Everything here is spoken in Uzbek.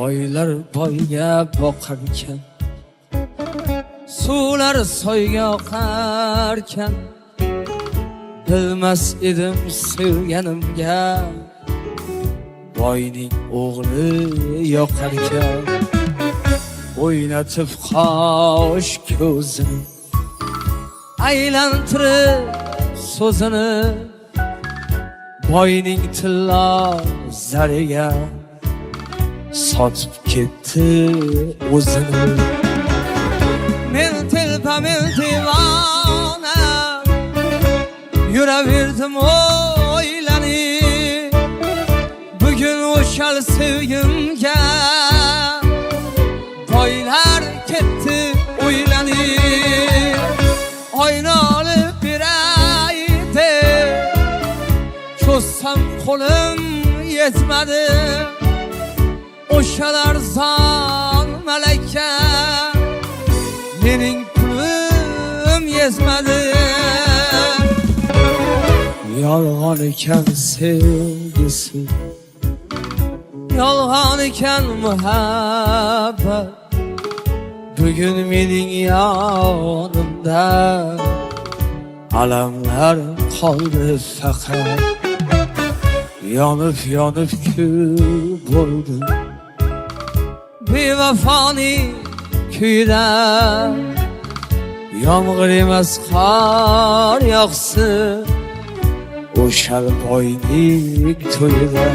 Oylar boyga boqarkan, suvlar soyga oqarkan, bilmas edim sevganimga boyning o'g'li yoqarkan. O'ynatib qosh ko'zini, aylantirib so'zini, boyning tilla zariga sotib ketdi o'zini. Men telpa, men divona, yuraverdim o'ylanib, bugun o'shal sevgimga boylar ketdi o'ylanib. Oyna olib beray deb cho'zsam qo'lim yetmadi, o'shalar zon malaka mening pulim yetmadi. Yolg'on ekan sevgisi, yolg'on ekan muhabbat, bugun mening yonimda alamlar qoldi faqat. Yonib yonib kul bo'ldim bevafoning kuyida, yomg'ir emas qor yog'sin o'shal boyning to'yida.